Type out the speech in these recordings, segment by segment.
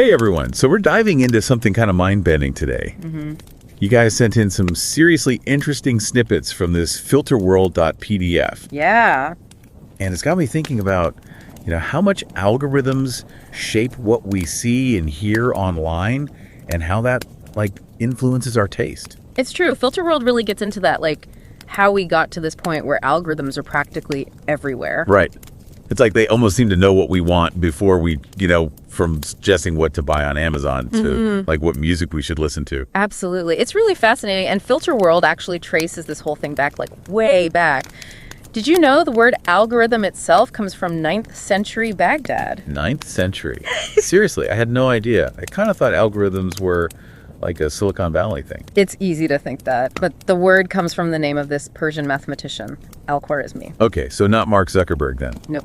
Hey everyone, so we're diving into something kind of mind-bending today. You guys sent in some seriously interesting snippets from this filterworld.pdf. Yeah. And it's got me thinking about, how much algorithms shape what we see and hear online and how that, influences our taste. It's true. Filterworld really gets into that, how we got to this point where algorithms are practically everywhere. Right. It's like they almost seem to know what we want before we, from suggesting what to buy on Amazon to what music we should listen to. Absolutely. It's really fascinating. And Filterworld actually traces this whole thing back, way back. Did you know the word algorithm itself comes from 9th century Baghdad? 9th century? Seriously, I had no idea. I kind of thought algorithms were like a Silicon Valley thing. It's easy to think that, but the word comes from the name of this Persian mathematician, Al-Khwarizmi. Okay, so not Mark Zuckerberg then? Nope.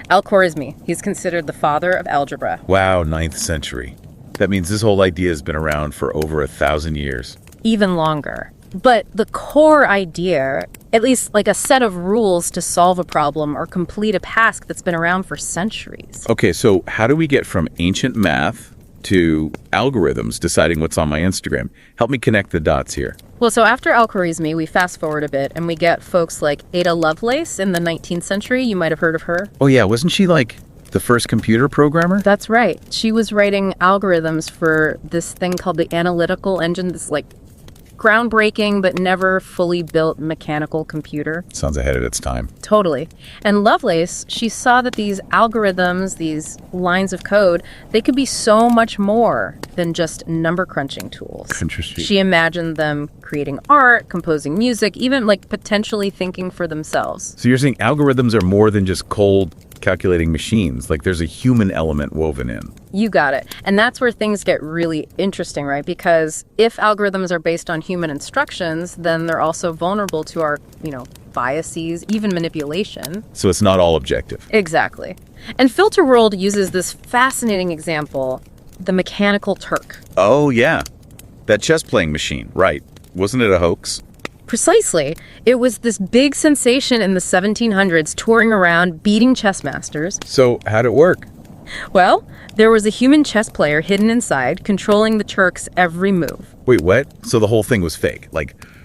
Al-Khwarizmi. He's considered the father of algebra. Wow, 9th century. That means this whole idea has been around for over 1,000 years. Even longer. But the core idea, at least a set of rules to solve a problem or complete a task that's been around for centuries. Okay, so how do we get from ancient math to algorithms deciding what's on my Instagram? Help me connect the dots here. Well, so after Al-Khwarizmi, we fast forward a bit and we get folks like Ada Lovelace in the 19th century. You might have heard of her. Oh yeah, wasn't she the first computer programmer? That's right. She was writing algorithms for this thing called the analytical engine, this groundbreaking but never fully built mechanical computer. Sounds ahead of its time. Totally. And Lovelace, she saw that these algorithms, these lines of code, they could be so much more than just number crunching tools. Interesting. She imagined them creating art, composing music, even potentially thinking for themselves. So you're saying algorithms are more than just cold calculating machines, there's a human element woven in. You got it. And that's where things get really interesting, right? Because if algorithms are based on human instructions, then they're also vulnerable to our, biases, even manipulation. So it's not all objective. Exactly. And Filterworld uses this fascinating example, the mechanical Turk. Oh, yeah. That chess playing machine, right. Wasn't it a hoax? Precisely. It was this big sensation in the 1700s, touring around, beating chess masters. So how'd it work? Well, there was a human chess player hidden inside, controlling the Turk's every move. Wait, what? So the whole thing was fake,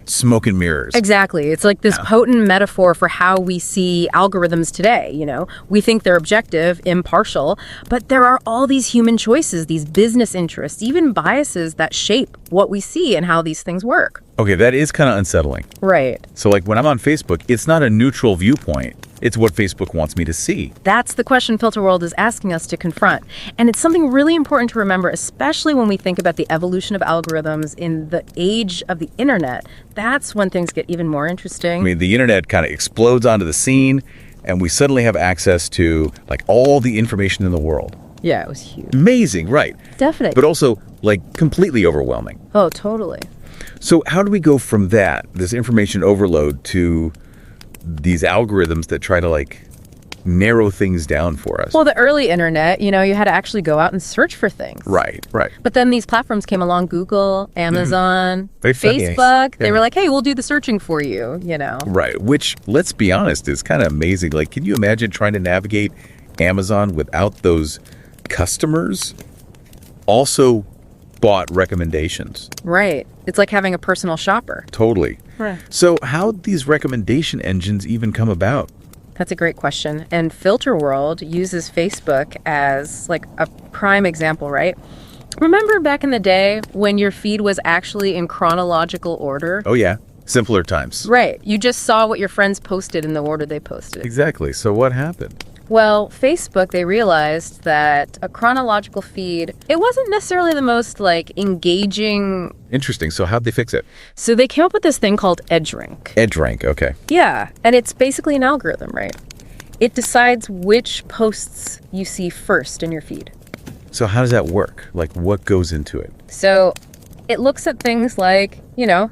smoke and mirrors. Exactly. It's this potent metaphor for how we see algorithms today, We think they're objective, impartial, but there are all these human choices, these business interests, even biases that shape what we see and how these things work. Okay, that is kind of unsettling. Right. So when I'm on Facebook, it's not a neutral viewpoint. It's what Facebook wants me to see. That's the question Filterworld is asking us to confront. And it's something really important to remember, especially when we think about the evolution of algorithms in the age of the internet. That's when things get even more interesting. I mean, the internet kind of explodes onto the scene, and we suddenly have access to, all the information in the world. Yeah, it was huge. Amazing, right. Definitely. But also, completely overwhelming. Oh, totally. So how do we go from this information overload, to these algorithms that try to narrow things down for us? Well, the early internet, you had to actually go out and search for things. Right. But then these platforms came along, Google, Amazon, Facebook. Yeah. They were like, hey, we'll do the searching for you, Right, which, let's be honest, is kind of amazing. Can you imagine trying to navigate Amazon without those customers also bought recommendations? Right. It's like having a personal shopper. Totally. Right. So how'd these recommendation engines even come about? That's a great question. And Filterworld uses Facebook as a prime example, right? Remember back in the day when your feed was actually in chronological order? Oh, yeah. Simpler times. Right. You just saw what your friends posted in the order they posted. Exactly. So what happened? Well, Facebook, they realized that a chronological feed, it wasn't necessarily the most engaging. Interesting. So how'd they fix it? So they came up with this thing called EdgeRank. EdgeRank, okay. Yeah, and it's basically an algorithm, right? It decides which posts you see first in your feed. So how does that work? What goes into it? So it looks at things like,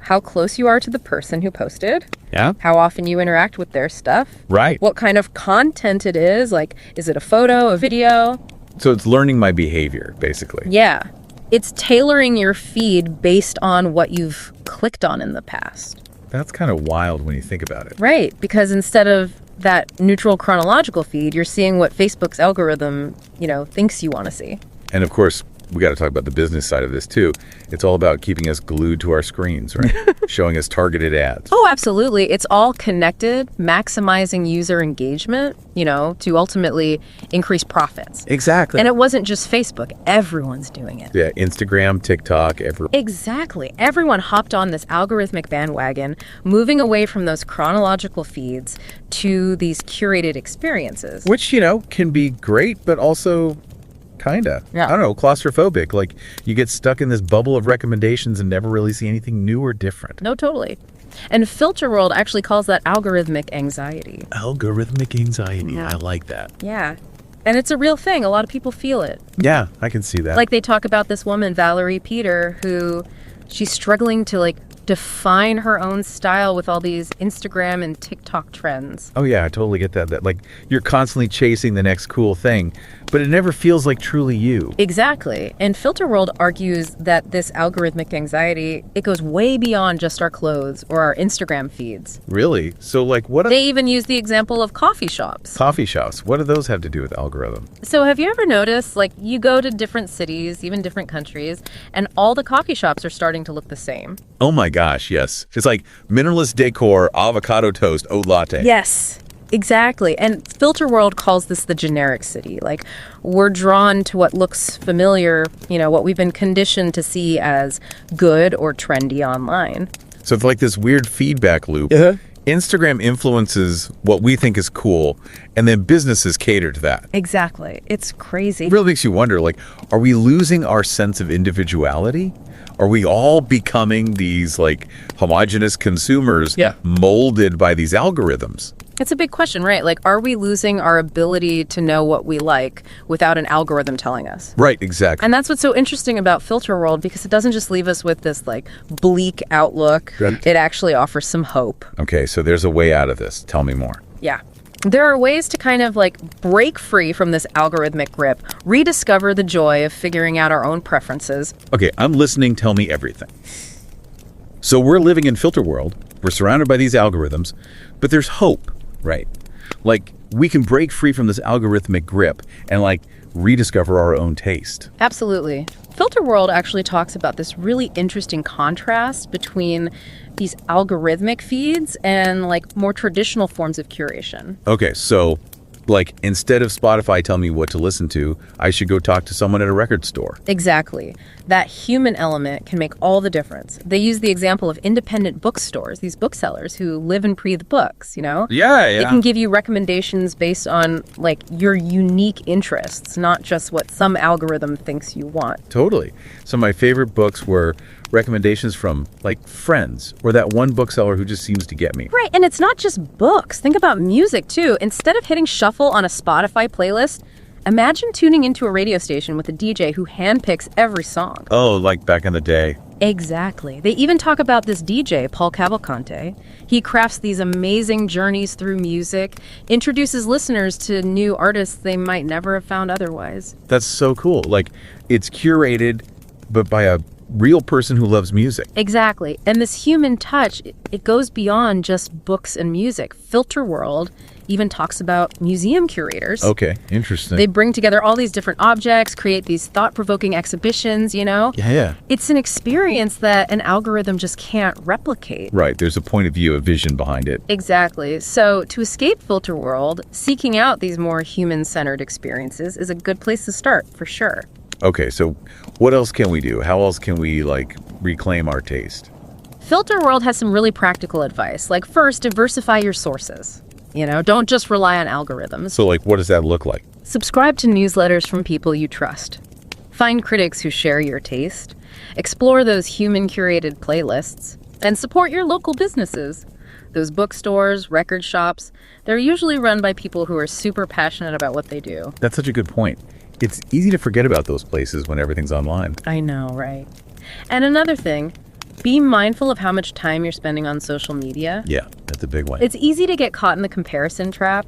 how close you are to the person who posted. Yeah. How often you interact with their stuff. Right. What kind of content it is. Is it a photo, a video? So it's learning my behavior, basically. Yeah. It's tailoring your feed based on what you've clicked on in the past. That's kind of wild when you think about it. Right. Because instead of that neutral chronological feed, you're seeing what Facebook's algorithm, thinks you want to see. And of course, we got to talk about the business side of this too. It's all about keeping us glued to our screens, right? Showing us targeted ads. Oh, absolutely. It's all connected, maximizing user engagement, to ultimately increase profits. Exactly. And it wasn't just Facebook. Everyone's doing it. Yeah, Instagram, TikTok, Exactly. Everyone hopped on this algorithmic bandwagon, moving away from those chronological feeds to these curated experiences. which, can be great, but also kinda. Yeah. I don't know, claustrophobic. Like you get stuck in this bubble of recommendations and never really see anything new or different. No, totally. And Filterworld actually calls that algorithmic anxiety. Algorithmic anxiety. I like that. Yeah. And it's a real thing. A lot of people feel it. Yeah, I can see that. Like they talk about this woman, Valerie Peter, who she's struggling to define her own style with all these Instagram and TikTok trends. Oh yeah, I totally get that. That like you're constantly chasing the next cool thing, but it never feels like truly you. Exactly. And Filterworld argues that this algorithmic anxiety, it goes way beyond just our clothes or our Instagram feeds. Really? So like what They even use the example of coffee shops. coffee shops, what do those have to do with algorithm? So have you ever noticed, you go to different cities, even different countries, and all the coffee shops are starting to look the same? Oh my gosh, yes. It's like minimalist decor, avocado toast, oat latte. Yes, exactly. And Filterworld calls this the generic city. We're drawn to what looks familiar, what we've been conditioned to see as good or trendy online. So it's like this weird feedback loop. Instagram influences what we think is cool, and then businesses cater to that. Exactly. It's crazy. It really makes you wonder, are we losing our sense of individuality? Are we all becoming these homogenous consumers molded by these algorithms? It's a big question, right? Are we losing our ability to know what we like without an algorithm telling us? Right, exactly. And that's what's so interesting about Filterworld, because it doesn't just leave us with this bleak outlook. Right. It actually offers some hope. Okay, so there's a way out of this. Tell me more. Yeah. There are ways to kind of break free from this algorithmic grip, rediscover the joy of figuring out our own preferences. Okay, I'm listening. Tell me everything. So we're living in Filterworld. We're surrounded by these algorithms, but there's hope, right? We can break free from this algorithmic grip and rediscover our own taste. Absolutely. Filterworld actually talks about this really interesting contrast between these algorithmic feeds and more traditional forms of curation. Okay, so instead of Spotify telling me what to listen to, I should go talk to someone at a record store. Exactly. That human element can make all the difference. They use the example of independent bookstores, these booksellers who live and breathe books, Yeah. They can give you recommendations based on your unique interests, not just what some algorithm thinks you want. Totally. So my favorite books were recommendations from friends or that one bookseller who just seems to get me. Right, and it's not just books. Think about music too. Instead of hitting shuffle on a Spotify playlist, imagine tuning into a radio station with a DJ who handpicks every song. Oh, back in the day. Exactly. They even talk about this DJ, Paul Cavalcante. He crafts these amazing journeys through music, introduces listeners to new artists they might never have found otherwise. That's so cool. It's curated, but by a real person who loves music. Exactly. And this human touch, it goes beyond just books and music. Filterworld even talks about museum curators. Okay, interesting. They bring together all these different objects, create these thought-provoking exhibitions, Yeah. It's an experience that an algorithm just can't replicate. Right, there's a point of view, a vision behind it. Exactly. So to escape Filterworld, seeking out these more human-centered experiences is a good place to start, for sure. Okay, so what else can we do? How else can we reclaim our taste? Filterworld has some really practical advice. First, diversify your sources. Don't just rely on algorithms. So what does that look like? Subscribe to newsletters from people you trust. Find critics who share your taste. Explore those human-curated playlists. And support your local businesses. Those bookstores, record shops, they're usually run by people who are super passionate about what they do. That's such a good point. It's easy to forget about those places when everything's online. I know, right? And another thing, be mindful of how much time you're spending on social media. Yeah, that's a big one. It's easy to get caught in the comparison trap.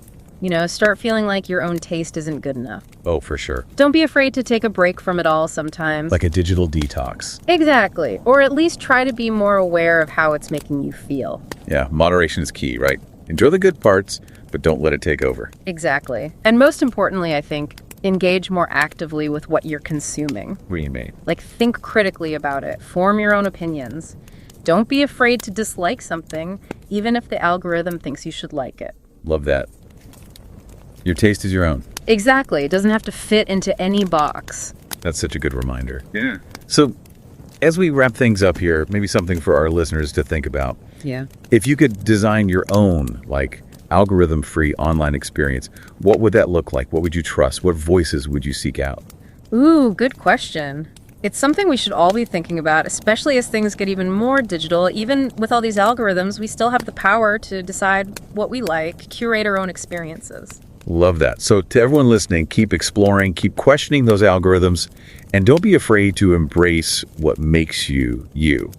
Start feeling like your own taste isn't good enough. Oh, for sure. Don't be afraid to take a break from it all sometimes. Like a digital detox. Exactly. Or at least try to be more aware of how it's making you feel. Yeah, moderation is key, right? Enjoy the good parts, but don't let it take over. Exactly. And most importantly, I think, Engage more actively with what you're consuming. What do you mean? Like, think critically about it. Form your own opinions. Don't be afraid to dislike something, even if the algorithm thinks you should like it. Love that. Your taste is your own. Exactly. It doesn't have to fit into any box. That's such a good reminder. Yeah. So, as we wrap things up here, maybe something for our listeners to think about. Yeah. If you could design your own, like, algorithm-free online experience, what would that look like? What would you trust? What voices would you seek out? Ooh, good question. It's something we should all be thinking about, especially as things get even more digital. Even with all these algorithms, we still have the power to decide what we like, curate our own experiences. Love that. So to everyone listening, keep exploring, keep questioning those algorithms, and don't be afraid to embrace what makes you, you.